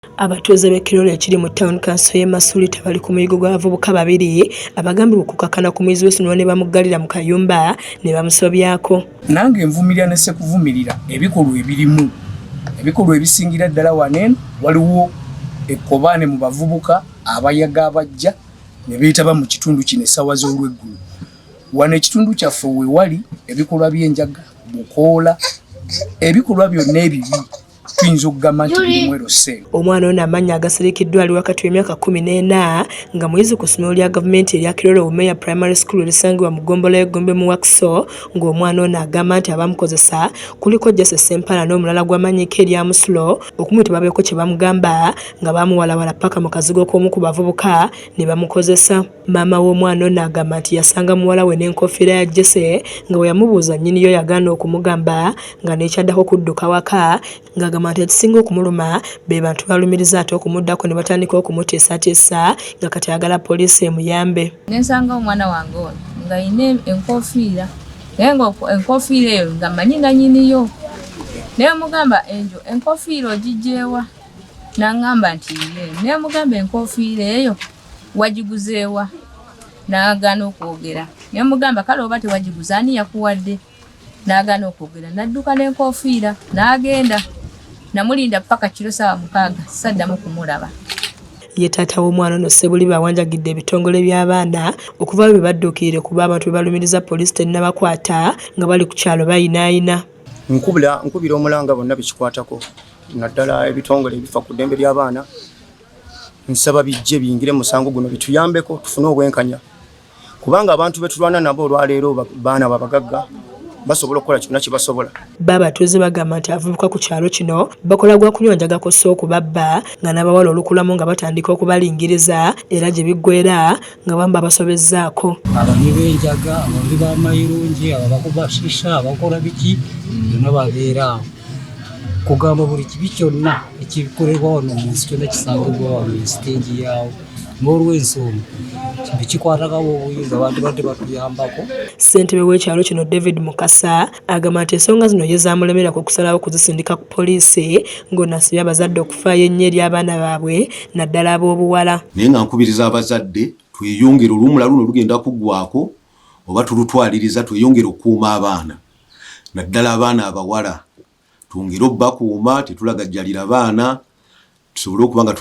Abatuuze b'ekirole ekiri mu town council y'e Masulita bali ku muyigo gw'abavubuka babiri abagambibwa okukakkana ku muyizi w'essomero ne bamuggalira mu kayumba ne bamusobyako. Nange nvumirira ne sekuvumirira ebikolwa ebirimu ebikolwa ebisingira ddala waneno waliwo ekkobaane mu bavubuka abayaga abajja ne beetaba mu kitundu kino essaawa z'olweggulu. Wano ekitundu kyaffe we wali ebikolwa by'enjaga bukoola ebikolwa byonna ebibi tuyinza okugamba nti birimu eroseengo. Omwana ono amannya agasirikiddwa ali wakati w'emyaka 14 nga muyizi ku ssomero lya gavumenti erya Kirole Umeya Primary School erisangibwa mu Gombola y'Egombe mu Wakiso, ng'omwana ono agamba nti abamukozesa kuliko Jesse Sempala n'omulala gw'amanyiiko erya Musulo okumuyita babeeko kye bamugamba nga bamuwalawala paka mu kazigo k'omu ku bavubuka ne bamukozesa. Maama w'omwana ono agamba nti yasanga muwala we n'enkofiira ya Jesse nga bwe yamubuuza nnyiniyo yagaana okumugamba nga n'ekyaddako kudduka waka ng'agamba nti ekisinga okumuluma be bantu balumiriza ate okumuddako ne batandika okumuteesateesa nga kati ayagala poliisi emuyambe. Nensanga omwana wange ono nga ayina enkofiira naye nga enkofiira eyo nga mmanyi nga nnyiniyo naye mugamba enjo enkofiira ogijjeewa n'aŋŋamba nti naye mugamba enkofiira eyo wagiguzeewa n'agaana okwogera naye mugamba kale oba tewagiguza ani yakuwadde n'agaana okwogera n'adduka n'enkofiira n'agenda namulinda paka kiro 6 saddamu kumulaba. Ye taata w'omwana ono Ssebuliba awanjagidde ebitongole by'abaana okuva bwe badduukirire kuba abantu be balumiriza poliisi tennabakwata nga bali ku kyalo bayinaayina. Nkubira omulanga bonna bikikwatako naddala ebitongole ebifa ku ddembe ly'abaana nsaba bijje biyingire musango guno bituyambeko tufune obwenkanya kubanga abantu betulwana nabo olwaleero baana babagagga basobola okukola kyonna kye basobola. Babatuuze bagamba nti abavubuka ku kyalo kino bakola gwa kunywanjaga kossa okubabba nga n'abawala olukulamu nga batandika okubalingiriza era gye biggwera nga bamu babasobezzaako. Abami b'enjaga, abami b'amayirungi, abakuba shisha, abakola biki byonna babeera awo. Kugamba buli kibi kyonna ekikolebwa wano mu nsi kyonna kisangibwa wano siteegi yawo n'olw'ensonga bikikwatako obuyinza abantu badde batuyambako. Ssentebe w'ekyalo kino David Mukasa agamba nti ensonga zino ye zaamulemerako okusalawo kuzisindika ku poliisi ng'onasibye abazadde okufaayo ennyo eri abaana baabwe naddala ab'obuwala. Naye nga nkubiriza abazadde tweyongere olumula luno lugenda kuggwako oba tulutwaliriza tweyongere okukuuma abaana naddala abaana abawala twongere obbakuuma tetulagajjalira abaana tusobole okuba nga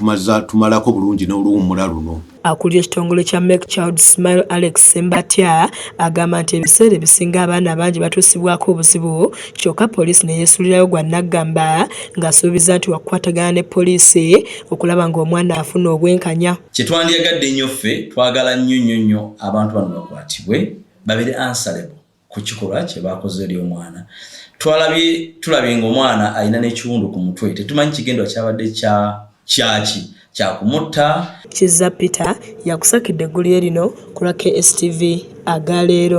tumalako bulungi n'oluwummula luno. Akulira ekitongole kya Make Child Smile Alex Sembatya agamba nti ebiseera ebisinga abaana bangi batuusibwako obuzibu kyokka poliisi ne yeesulirayo gwa naggamba ng'asuubiza nti wakukwatagana ne poliisi okulaba ng'omwana afuna obwenkanya. Kye twandyagadde ennyo ffe twagala nnyo abantu bano bakwatibwe babeere answerable ku kikolwa kye baakoze eri omwana. Tulabye ng'omwana alina n'ekiwundu ku mutwe tetumanyi kigendwa kyabadde kyaki kyakumutta. Kizza Peter yakusakidde eggulire lino ku lwa KSTV agaleero.